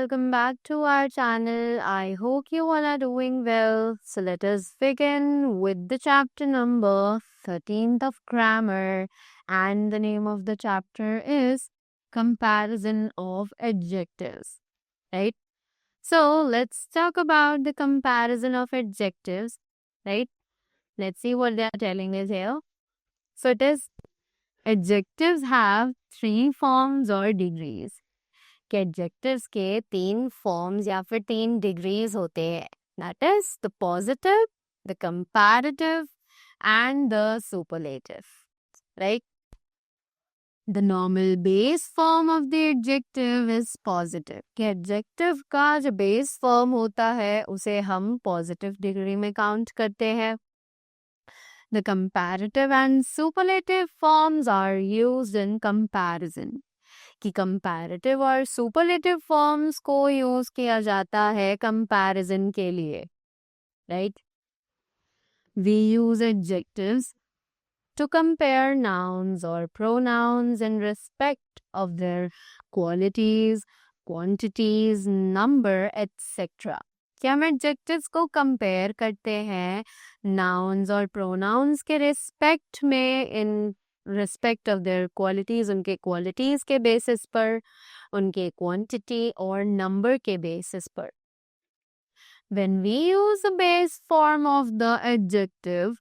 welcome back to our channel. I hope you all are doing well. So let us begin with the chapter number 13th of grammar, and the name of the chapter is Comparison of Adjectives, right? So let's talk about the comparison of adjectives, right? Let's see what they are telling us here. So it is adjectives have three forms or degrees. कि adjectives के 3 forms या फिर 3 degrees होते हैं. That is the positive, the comparative and the superlative, right. The normal base form of the adjective is positive. कि adjective का जो base form होता है उसे हम पॉजिटिव डिग्री में काउंट करते हैं. The comparative and superlative forms are used in comparison. कि कंपैरेटिव और सुपरलेटिव फॉर्म्स को यूज किया जाता है कंपैरिजन के लिए, right. We use adjectives to compare nouns और pronouns in respect of their qualities, quantities, number etcetera. कि हम एडजेक्टिव्स को कंपेयर करते हैं नाउन्स और प्रोनाउन्स के रिस्पेक्ट में, इन रिस्पेक्ट ऑफ देयर क्वालिटीज, उनके क्वालिटीज के बेसिस पर, उनके क्वांटिटी और नंबर के बेसिस पर. When we use the base form of the adjective,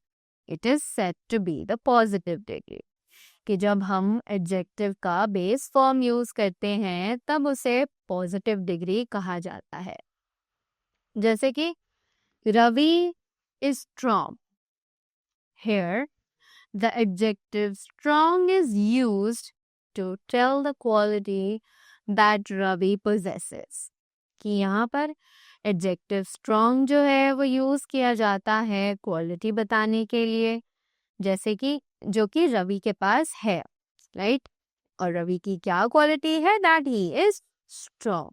it is said to be the positive degree. कि जब हम एडजेक्टिव का बेस फॉर्म यूज करते हैं तब उसे पॉजिटिव डिग्री कहा जाता है. जैसे कि Ravi is strong. Here the adjective strong is used to tell the quality that Ravi possesses. कि यहाँ पर adjective strong जो है वो यूज किया जाता है क्वालिटी बताने के लिए, जैसे कि जो कि रवि के पास है, राइट. और रवि की क्या क्वालिटी है? that he is strong.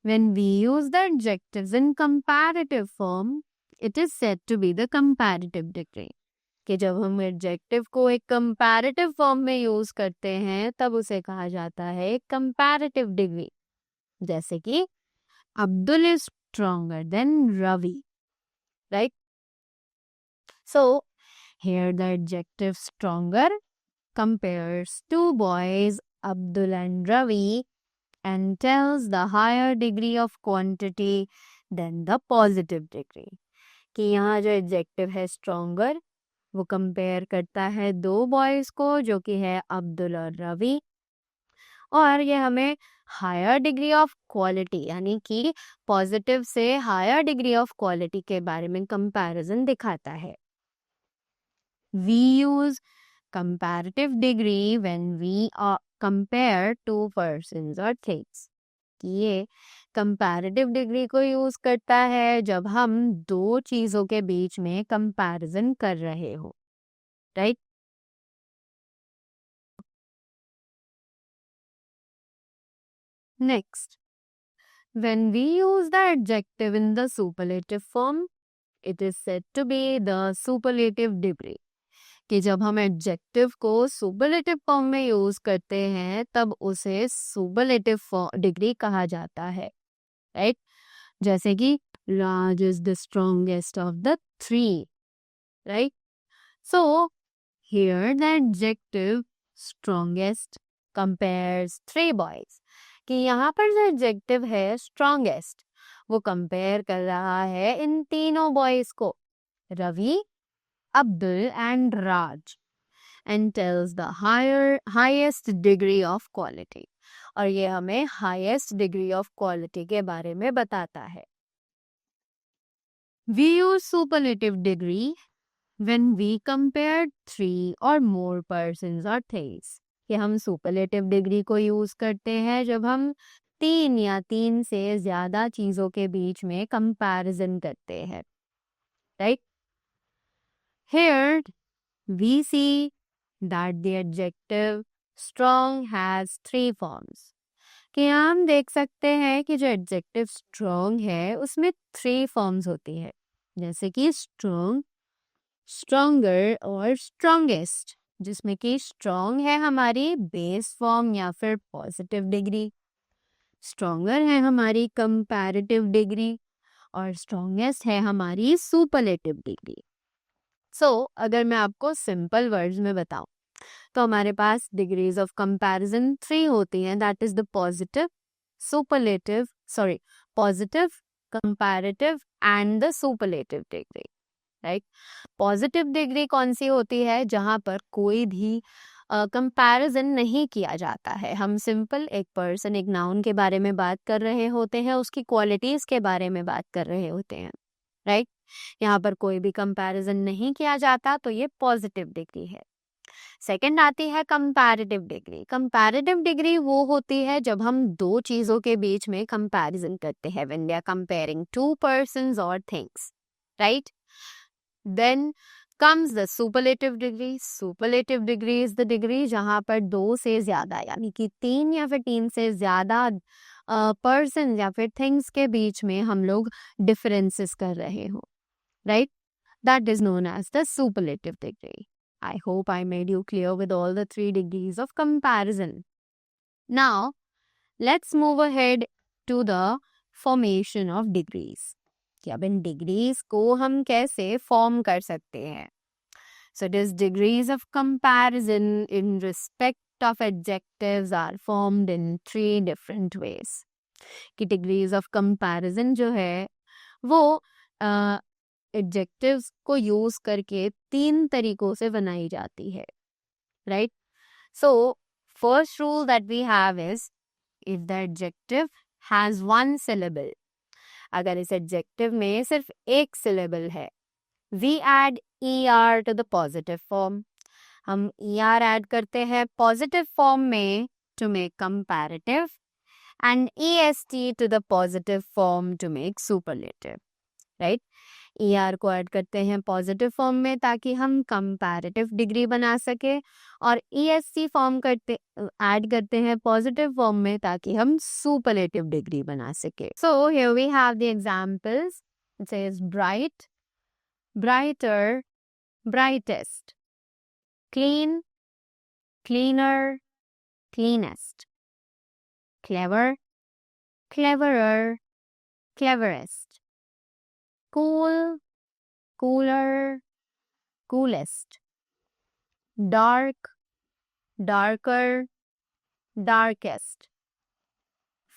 When we use the adjectives in comparative form, it is said to be the comparative degree. कि जब हम एडजेक्टिव को एक कंपैरेटिव फॉर्म में यूज करते हैं तब उसे कहा जाता है कंपैरेटिव डिग्री. जैसे कि Abdul is stronger than Ravi, right. So here the adjective stronger compares two boys Abdul and Ravi and tells the higher degree of quantity than the positive degree. कि यहाँ जो एडजेक्टिव है स्ट्रॉन्गर वो कंपेयर करता है दो बॉयज को जो कि है अब्दुल और रवि, और ये हमें हायर डिग्री ऑफ क्वालिटी यानी कि पॉजिटिव से हायर डिग्री ऑफ क्वालिटी के बारे में कंपैरिजन दिखाता है. We use comparative degree when we compare two persons और थिंग्स. ये कंपैरेटिव डिग्री को यूज करता है जब हम दो चीजों के बीच में कंपैरिजन कर रहे हो, right. Next, when we use the adjective in the superlative form, it is said to be the superlative degree. कि जब हम एडजेक्टिव को सुपरलेटिव फॉर्म में यूज करते हैं तब उसे सुपरलेटिव डिग्री कहा जाता है, राइट. जैसे कि Raj is the strongest of the 3, right. So here the adjective strongest compares 3 boys. कि यहाँ पर जो एडजेक्टिव है स्ट्रॉन्गेस्ट वो कंपेयर कर रहा है इन तीनों बॉयज को, Ravi, Abdul and Raj, and tells the highest degree of quality. और ये हमें highest degree of quality के बारे में बताता है. We use superlative degree when we compare 3 or more persons or things. कि हम superlative degree को यूज करते हैं जब हम 3 या 3 से ज्यादा चीजों के बीच में comparison करते हैं, right? Here we see that the adjective strong has 3 forms. कि हम देख सकते हैं कि जो एडजेक्टिव स्ट्रॉन्ग है उसमें 3 फॉर्म्स होती है, जैसे कि स्ट्रॉन्ग, स्ट्रॉन्गर और स्ट्रॉन्गेस्ट, जिसमें कि स्ट्रॉन्ग है हमारी बेस फॉर्म या फिर पॉजिटिव डिग्री, स्ट्रॉन्गर है हमारी कंपैरेटिव डिग्री और स्ट्रॉन्गेस्ट है हमारी सुपरलेटिव डिग्री। सो अगर मैं आपको सिंपल वर्ड्स में बताऊं तो हमारे पास डिग्रीज ऑफ कंपैरिजन 3 होती हैं, that is the positive, superlative, sorry, positive, comparative and the superlative degree, right. Positive degree कौन सी होती है? जहां पर कोई भी कंपैरिजन नहीं किया जाता है, हम सिंपल एक पर्सन, एक नाउन के बारे में बात कर रहे होते हैं, उसकी क्वालिटीज के बारे में बात कर रहे होते हैं, राइट। यहाँ पर कोई भी कंपैरिजन नहीं किया जाता, तो ये पॉजिटिव डिग्री है। सेकंड आती है कंपैरेटिव डिग्री। कंपैरेटिव डिग्री वो होती है जब हम दो चीजों के बीच में कंपैरिजन करते हैं, when we are comparing two persons और things, right. Then comes the superlative degree. Superlative degree is the degree जहाँ पर दो से ज्यादा यानी कि 3 या फिर 3 से ज्यादा पर्सन या फिर थिंग्स के बीच में हम लोग डिफरेंसेस कर रहे हो, right. That is known as the superlative degree. I hope I made you clear with all the 3 degrees of comparison. Now, let's move ahead to the formation of degrees. कि अब इन degrees को हम कैसे form कर सकते हैं। So it is degrees of comparison in respect of adjectives are formed in 3 different ways. कि degrees of comparison जो है वो adjectives को यूज करके 3 तरीकों से बनाई जाती है, right? So first rule that we have is if the adjective has one syllable, अगर इस एडजेक्टिव में सिर्फ एक सिलेबल है, we add er to the positive form. हम er ऐड करते हैं पॉजिटिव फॉर्म में to make comparative and est to the positive form to make superlative, right? er को ऐड करते हैं पॉजिटिव फॉर्म में ताकि हम कंपैरेटिव डिग्री बना सके और est फॉर्म करते ऐड करते हैं पॉजिटिव फॉर्म में ताकि हम सुपरलेटिव डिग्री बना सके। So here we have the examples. It says bright, brighter, brightest, clean, cleaner, cleanest, clever, cleverer, cleverest, cool, cooler, coolest, dark, darker, darkest,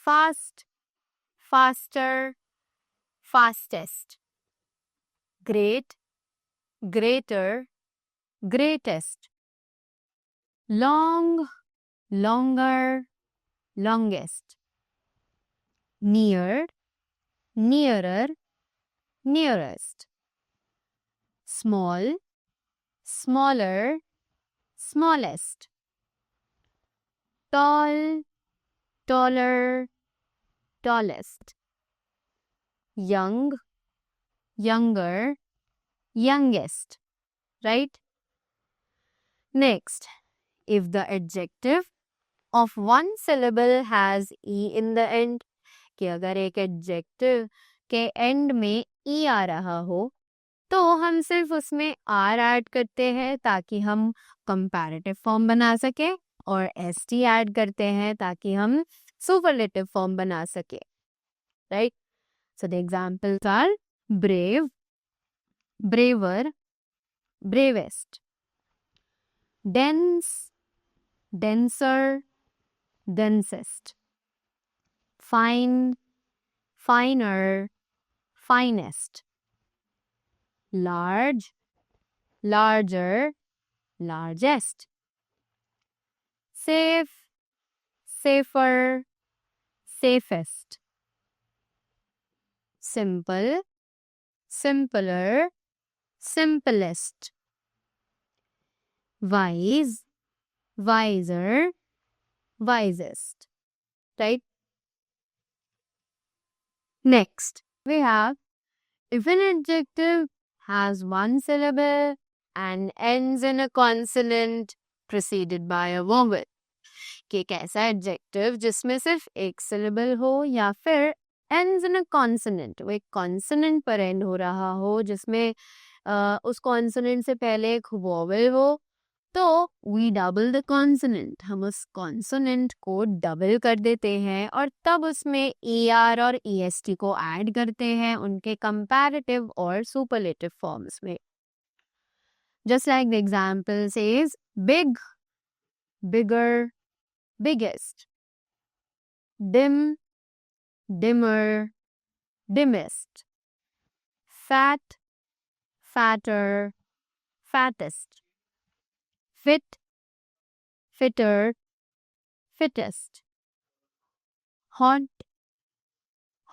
fast, faster, fastest, great, greater, greatest, long, longer, longest, near, nearer, nearest, small, smaller, smallest, tall, taller, tallest, young, younger, youngest, right? Next, if the adjective of one syllable has e in the end, कि अगर एक adjective के end में e आ रहा हो तो हम सिर्फ उसमें r ऐड करते हैं ताकि हम comparative form बना सके और st ऐड करते हैं ताकि हम superlative form बना सके, right? So the examples are brave, braver, bravest, dense, denser, densest, fine, finer, finest, large, larger, largest, safe, safer, safest, simple, simpler, simplest, wise, wiser, wisest, right? Next, we have if an adjective has one syllable and ends in a consonant preceded by a vowel, कि एक ऐसा adjective जिसमें सिर्फ एक syllable हो या फिर ends in a consonant, वो एक कॉन्सोनेंट पर एंड हो रहा हो जिसमें उस कॉन्सोनेंट से पहले एक वोवेल हो तो वी डबल द कॉन्सोनेंट, हम उस कॉन्सोनेंट को डबल कर देते हैं और तब उसमें ए आर और ई एस टी को ऐड करते हैं उनके कंपैरेटिव और सुपरलेटिव फॉर्म्स में. Just like the example says big, bigger, biggest, dim, dimmer, dimmest, fat, fatter, fattest, fit, fitter, fittest, hot,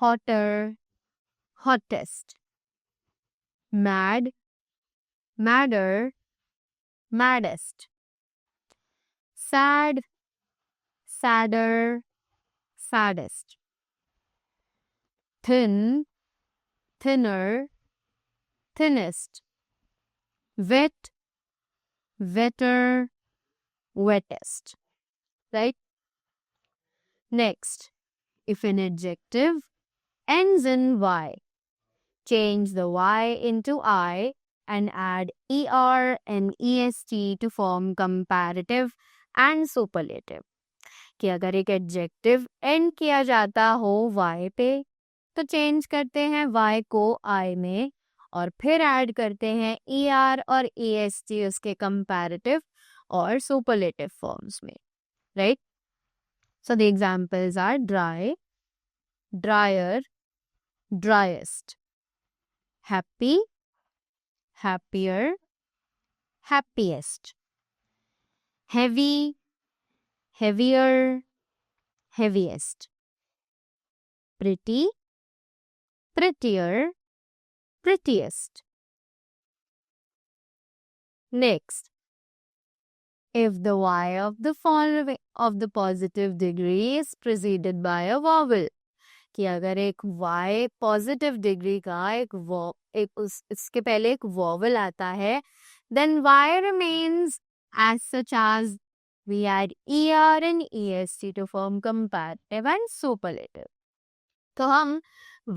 hotter, hottest, mad, madder, maddest, sad, sadder, saddest, thin, thinner, thinnest, wet, wetter, wettest. Right? Next, if an adjective ends in Y, change the Y into I and add ER and EST to form comparative and superlative. कि अगर एक adjective and किया जाता हो Y पे तो change करते हैं Y को I में और फिर ऐड करते हैं ER और EST उसके कंपैरेटिव और सुपरलेटिव फॉर्म्स में. Right? So the examples are dry, drier, driest, happy, happier, happiest, heavy, heavier, heaviest, pretty, prettier, prettiest. Next, if the Y of the following of the positive degree is preceded by a vowel, कि अगर एक Y positive degree का इसके पहले एक vowel आता है, then Y remains as such as we add ER and EST to form comparative and superlative. तो हम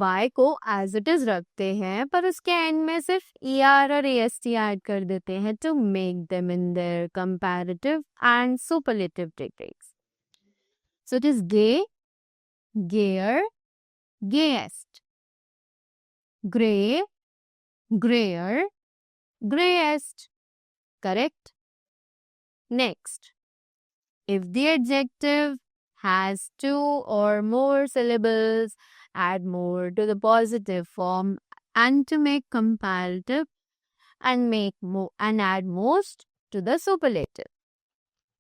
Y को as it is रखते हैं पर उसके एंड में सिर्फ ER और EST ऐड कर देते हैं to make them in their comparative and superlative degrees. So it is gay, gayer, gayest, gray, grayer, grayest. Correct? Next, if the adjective has two or more syllables, add more to the positive form and to make comparative and add most to the superlative.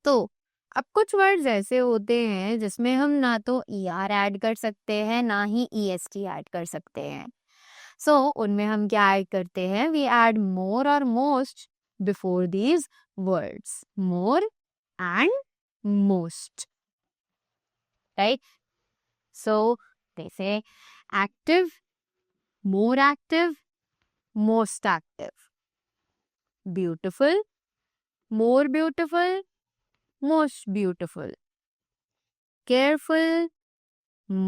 तो अब कुछ words ऐसे होते हैं जिसमें हम ना तो ER ऐड कर सकते हैं ना ही EST ऐड कर सकते हैं. सो उनमें हम क्या ऐड करते हैं? वी ऐड मोर और most before these words. More and most. Right? So जैसे active, more active, most active. Beautiful, more beautiful, most beautiful. Careful,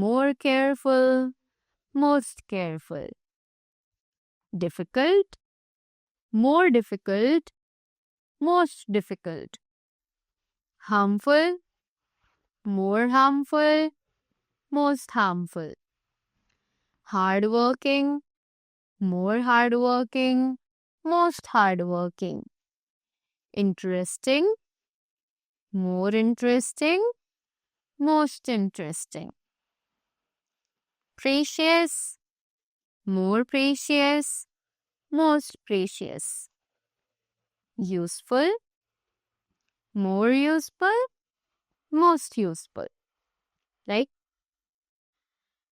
more careful, most careful. Difficult, more difficult, most difficult. Harmful, more harmful, most harmful. Hardworking, more hardworking, most hardworking. Interesting, more interesting, most interesting. Precious, more precious, most precious. Useful, more useful, most useful. Right?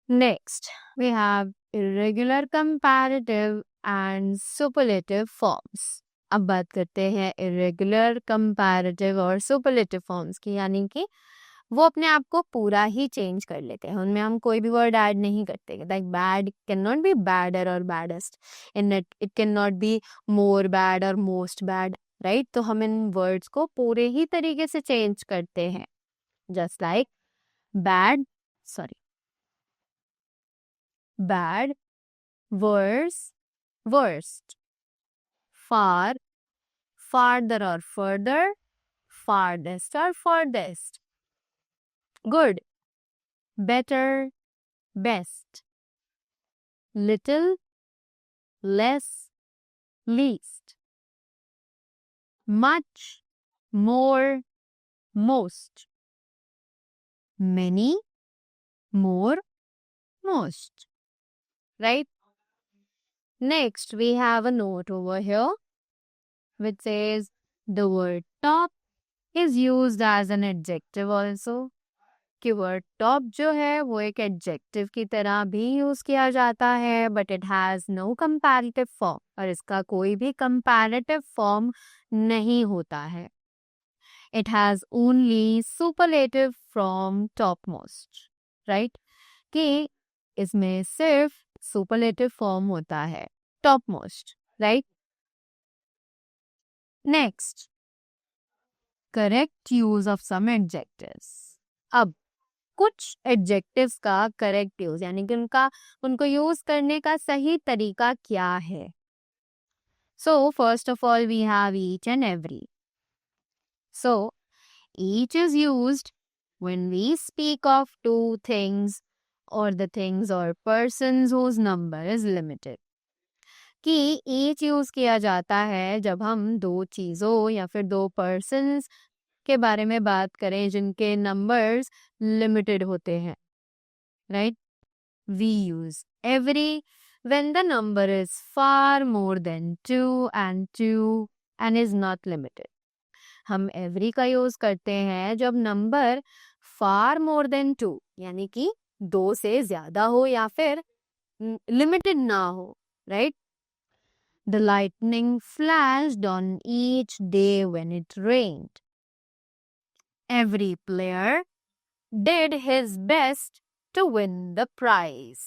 Next, we have irregular comparative and superlative forms. अब बात करते हैं irregular, comparative और superlative forms की, यानी कि वो अपने आप को पूरा ही चेंज कर लेते हैं. उनमें हम कोई भी वर्ड ऐड नहीं करते. Like bad can not be badder और baddest. In it can not be more bad और मोस्ट बैड. राइट? तो हम इन वर्ड्स को पूरे ही तरीके से चेंज करते हैं. Just like bad, worse, worst, far, farther or further, farthest or furthest. Good. Better, best. Little, less, least. Much, more, most. Many, more, most. Right? Next, we have a note over here which says the word top is used as an adjective also. कि word top जो है वो एक adjective की तरह भी use किया जाता है, but it has no comparative form, और इसका कोई भी comparative form नहीं होता है. It has only superlative from topmost, right? कि इसमें सिर्फ superlative form होता है, topmost, right? Next, correct use of some adjectives. अब कुछ एडजेक्टिव्स का करेक्ट यूज यानी कि उनको यूज करने का सही तरीका क्या है. So first of all we have each and every. So each is used when we speak of two things और द थिंग्स और persons whose number is limited. कि ईच यूज किया जाता है जब हम दो चीजों या फिर दो पर्सन्स के बारे में बात करें जिनके नंबर्स लिमिटेड होते हैं, right. We use every when the number is far more than 2 and is not limited. हम every का यूज करते हैं जब नंबर far more than 2 यानी कि 2 से ज्यादा हो या फिर लिमिटेड ना हो, right. The lightning flashed on each day when it rained. Every player did his best to win the prize,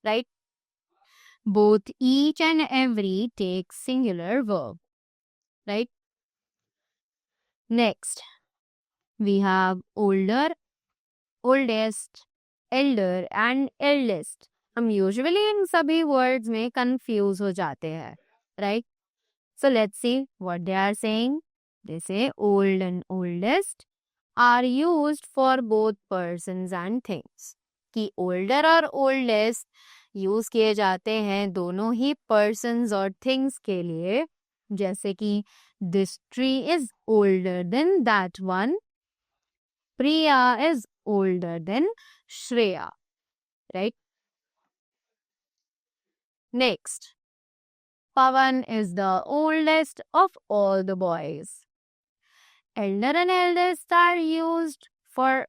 right? Both each and every take singular verb, right? Next, we have older, oldest, elder and eldest. हम usually इन सभी words में confuse हो जाते हैं, right? So let's see what they are saying. They say old and oldest are used for both persons and things. कि older और oldest use किए जाते हैं दोनों ही persons और things के लिए. जैसे कि this tree is older than that one. Priya is older than Shreya, right? Next, Pawan is the oldest of all the boys. Elder and eldest are used for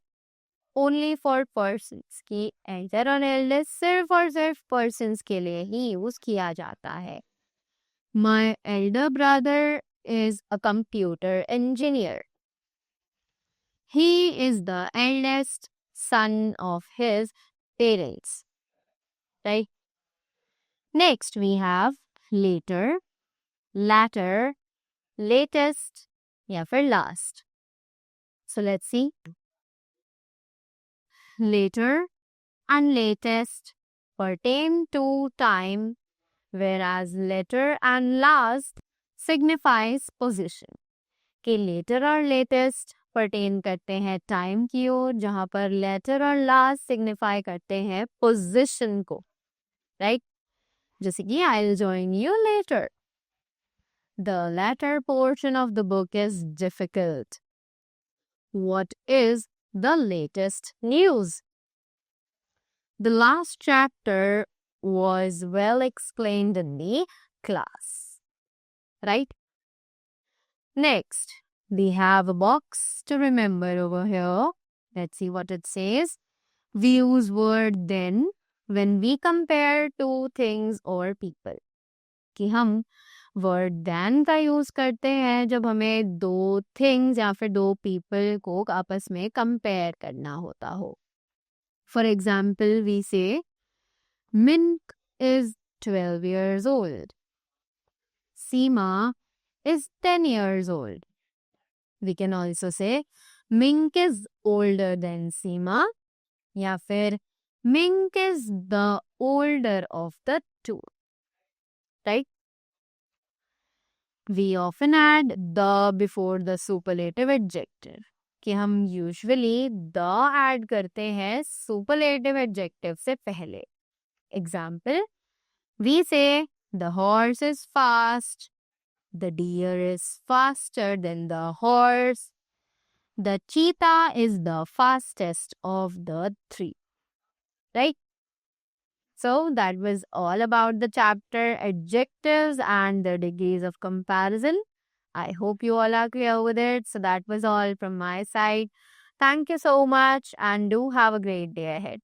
only for persons. कि elder और eldest सिर्फ और सिर्फ persons के लिए ही use किया जाता है. My elder brother is a computer engineer. He is the eldest son of his parents, right? Next we have later, latter, latest या फिर last. So let's see. Later and latest pertain to time, whereas later and last signifies position. कि later और latest pertain करते हैं time की ओर, जहाँ पर later और last signify करते हैं position को, right? जैसे कि I'll join you later. The latter portion of the book is difficult. What is the latest news? The last chapter was well explained in the class, right? Next, we have a box to remember over here. Let's see what it says. We use word then when we compare two things or people. कि हम word than का use करते हैं जब हमें दो things या फिर दो people को आपस में compare करना होता हो. For example, we say Mink is 12 years old. Seema is 10 years old. We can also say Mink is older than Seema या फिर Mink is the older of the two, right? We often add the before the superlative adjective. कि हम usually the add करते हैं superlative adjective से पहले. Example, we say the horse is fast, the deer is faster than the horse, the cheetah is the fastest of the three. Right? So that was all about the chapter adjectives and the degrees of comparison. I hope you all are clear with it. So that was all from my side. Thank you so much and do have a great day ahead.